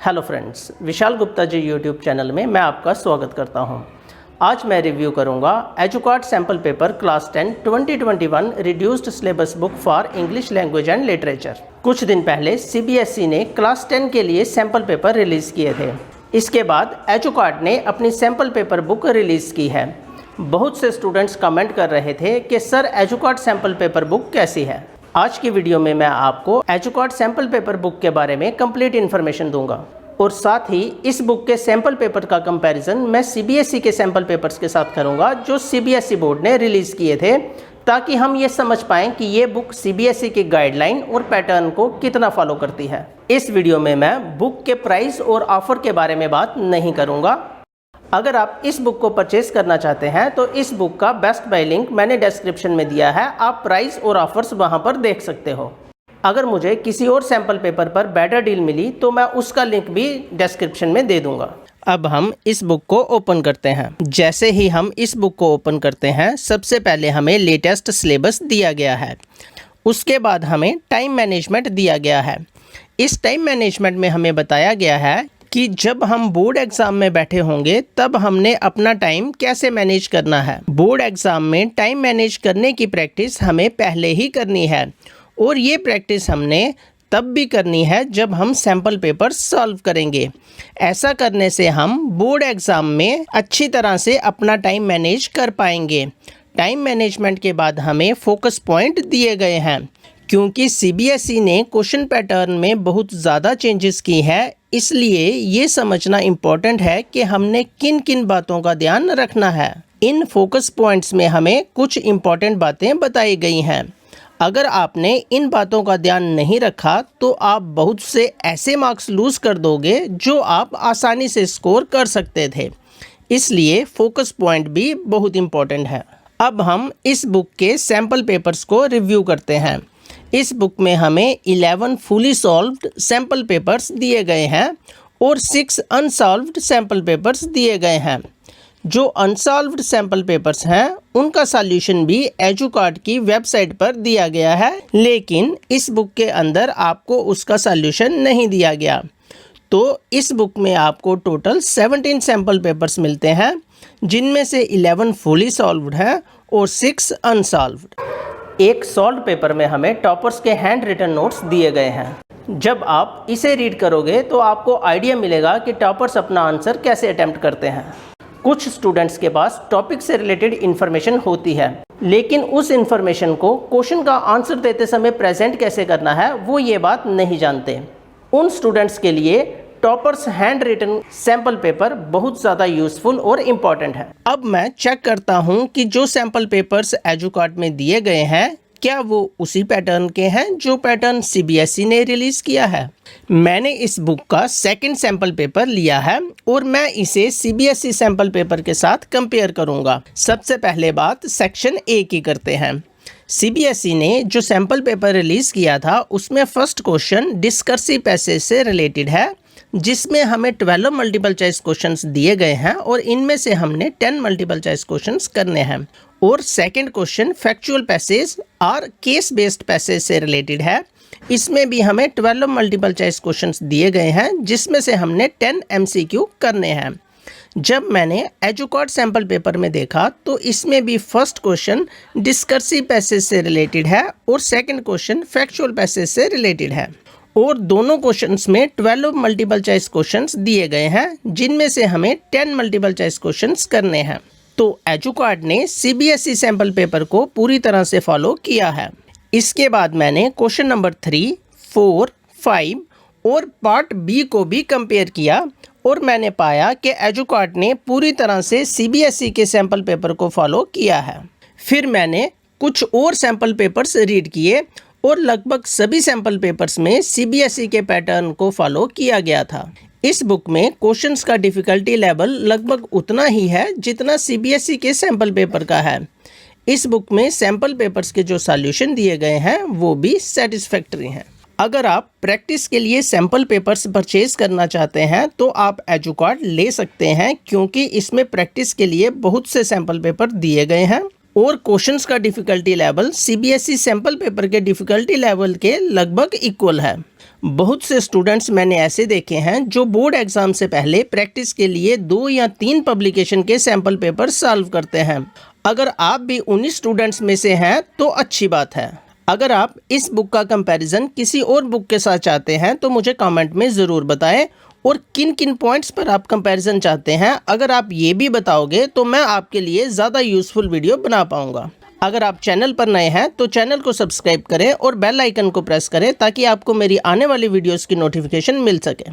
Hello friends, Vishal Gupta ji YouTube channel में मैं आपका स्वागत करता हूं। आज मैं रिव्यू करूंगा Educart sample paper class 10 2021 reduced syllabus book for English language and literature. कुछ दिन पहले सीबीएसई ने क्लास 10 के लिए सैम्पल पेपर रिलीज़ किए थे। इसके बाद एजुकार्ड ने अपनी सैम्पल पेपर बुक रिलीज़ की है। बहुत से स्टूडेंट्स कमेंट कर रहे थे कि सर एजुकार्ड सैम्पल पेपर बुक कैसी है। आज की वीडियो में मैं आपको एजुकार्ड सैम्पल पेपर बुक के बारे में कंप्लीट इन्फॉर्मेशन दूंगा और साथ ही इस बुक के सैम्पल पेपर का कंपैरिजन मैं सीबीएसई के सैम्पल पेपर्स के साथ करूंगा जो सीबीएसई बोर्ड ने रिलीज़ किए थे, ताकि हम ये समझ पाएं कि ये बुक सीबीएसई की गाइडलाइन और पैटर्न को कितना फॉलो करती है। इस वीडियो में मैं बुक के प्राइस और ऑफर के बारे में बात नहीं करूँगा। अगर आप इस बुक को परचेज करना चाहते हैं तो इस बुक का बेस्ट बाय लिंक मैंने डिस्क्रिप्शन में दिया है, आप प्राइस और ऑफर्स वहां पर देख सकते हो। अगर मुझे किसी और सैम्पल पेपर पर बेटर डील मिली तो मैं उसका लिंक भी डिस्क्रिप्शन में दे दूंगा। अब हम इस बुक को ओपन करते हैं। जैसे ही हम इस बुक को ओपन करते हैं, सबसे पहले हमें लेटेस्ट सिलेबस दिया गया है। उसके बाद हमें टाइम मैनेजमेंट दिया गया है। इस टाइम मैनेजमेंट में हमें बताया गया है कि जब हम बोर्ड एग्ज़ाम में बैठे होंगे तब हमने अपना टाइम कैसे मैनेज करना है। बोर्ड एग्ज़ाम में टाइम मैनेज करने की प्रैक्टिस हमें पहले ही करनी है और ये प्रैक्टिस हमने तब भी करनी है जब हम सैम्पल पेपर सॉल्व करेंगे। ऐसा करने से हम बोर्ड एग्ज़ाम में अच्छी तरह से अपना टाइम मैनेज कर पाएंगे। टाइम मैनेजमेंट के बाद हमें फोकस पॉइंट दिए गए हैं। क्योंकि सीबीएसई ने क्वेश्चन पैटर्न में बहुत ज़्यादा चेंजेस की है, इसलिए ये समझना इम्पोर्टेंट है कि हमने किन किन बातों का ध्यान रखना है। इन फोकस पॉइंट्स में हमें कुछ इम्पोर्टेंट बातें बताई गई हैं। अगर आपने इन बातों का ध्यान नहीं रखा तो आप बहुत से ऐसे मार्क्स लूज़ कर दोगे जो आप आसानी से स्कोर कर सकते थे। इसलिए फोकस पॉइंट भी बहुत इम्पोर्टेंट है। अब हम इस बुक के सैम्पल पेपर्स को रिव्यू करते हैं। इस बुक में हमें 11 फुली सॉल्व्ड सैम्पल पेपर्स दिए गए हैं और 6 अनसॉल्व्ड सैम्पल पेपर्स दिए गए हैं। जो अनसॉल्व्ड सैम्पल पेपर्स हैं उनका सॉल्यूशन भी एजुकार्ड की वेबसाइट पर दिया गया है, लेकिन इस बुक के अंदर आपको उसका सॉल्यूशन नहीं दिया गया। तो इस बुक में आपको टोटल 17 सैम्पल पेपर्स मिलते हैं, जिनमें से 11 फुली सॉल्व्ड हैं और 6 अनसॉल्व्ड। एक सॉल्व पेपर में हमें टॉपर्स के हैंड रिटन नोट्स दिए गए हैं। जब आप इसे रीड करोगे तो आपको आइडिया मिलेगा कि टॉपर्स अपना आंसर कैसे अटेम्प्ट करते हैं। कुछ स्टूडेंट्स के पास टॉपिक से रिलेटेड इन्फॉर्मेशन होती है, लेकिन उस इन्फॉर्मेशन को क्वेश्चन का आंसर देते समय प्रेजेंट कैसे करना है वो ये बात नहीं जानते। उन स्टूडेंट्स के लिए toppers handwritten sample paper बहुत ज़्यादा यूज़फुल और इम्पॉर्टेंट है। अब मैं चेक करता हूँ कि जो सैम्पल पेपर्स एजुकार्ड में दिए गए हैं क्या वो उसी पैटर्न के हैं जो पैटर्न सीबीएसई ने रिलीज़ किया है। मैंने इस बुक का सेकंड सैम्पल पेपर लिया है और मैं इसे सीबीएसई सैम्पल पेपर के साथ कंपेयर करूँगा। सबसे पहले बात सेक्शन ए की करते हैं। सीबीएसई ने जो सैम्पल पेपर रिलीज़ किया था उसमें फर्स्ट क्वेश्चन डिस्कर्सिव पैसेज से रिलेटेड है, जिसमें हमें 12 मल्टीपल चॉइस क्वेश्चंस दिए गए हैं और इनमें से हमने 10 मल्टीपल चॉइस क्वेश्चंस करने हैं। और सेकंड क्वेश्चन फैक्चुअल पैसेज और केस बेस्ड पैसेज से रिलेटेड है। इसमें भी हमें 12 मल्टीपल चॉइस क्वेश्चंस दिए गए हैं, जिसमें से हमने 10 एमसीक्यू करने हैं। जब मैंने एजुकार्ड सैम्पल पेपर में देखा तो इसमें भी फर्स्ट क्वेश्चन डिस्कर्सिव पैसेज से रिलेटेड है और सेकंड क्वेश्चन फैक्चुअल पैसेज से रिलेटेड है। और दोनों क्वेश्चंस में 12 मल्टीपल चॉइस क्वेश्चंस दिए गए हैं, जिनमें से हमें 10 मल्टीपल चॉइस क्वेश्चंस करने हैं। तो एजुकार्ड ने सीबीएसई सैम्पल पेपर को पूरी तरह से फॉलो किया है। इसके बाद मैंने क्वेश्चन नंबर 3, 4, 5 और पार्ट बी को भी कंपेयर किया और मैंने पाया कि एजुकार्ड ने पूरी तरह से सीबीएसई के सैम्पल पेपर को फॉलो किया है। फिर मैंने कुछ और सैम्पल पेपर्स रीड किए और लगभग सभी सैम्पल पेपर्स में सीबीएसई के पैटर्न को फॉलो किया गया था। इस बुक में क्वेश्चंस का डिफ़िकल्टी लेवल लगभग उतना ही है जितना सीबीएसई के सैम्पल पेपर का है। इस बुक में सैम्पल पेपर्स के जो सॉल्यूशन दिए गए हैं वो भी सेटिस्फैक्टरी हैं। अगर आप प्रैक्टिस के लिए सैम्पल पेपर्स परचेज करना चाहते हैं तो आप एजुकार्ड ले सकते हैं, क्योंकि इसमें प्रैक्टिस के लिए बहुत से सैम्पल पेपर दिए गए हैं और क्वेश्चंस का difficulty level CBSE sample paper के डिफ़िकल्टी लेवल के लगभग इक्वल है। बहुत से स्टूडेंट्स मैंने ऐसे देखे हैं जो बोर्ड एग्जाम से पहले प्रैक्टिस के लिए 2 या 3 पब्लिकेशन के सैंपल पेपर सॉल्व करते हैं। अगर आप भी उन्हीं स्टूडेंट्स में से हैं तो अच्छी बात है। अगर आप इस बुक का कंपैरिजन किसी और बुक के साथ चाहते हैं तो मुझे कमेंट में ज़रूर बताएं, और किन किन पॉइंट्स पर आप कंपैरिजन चाहते हैं अगर आप ये भी बताओगे तो मैं आपके लिए ज़्यादा यूज़फुल वीडियो बना पाऊँगा। अगर आप चैनल पर नए हैं तो चैनल को सब्सक्राइब करें और बेल आइकन को प्रेस करें ताकि आपको मेरी आने वाली वीडियोस की नोटिफिकेशन मिल सके।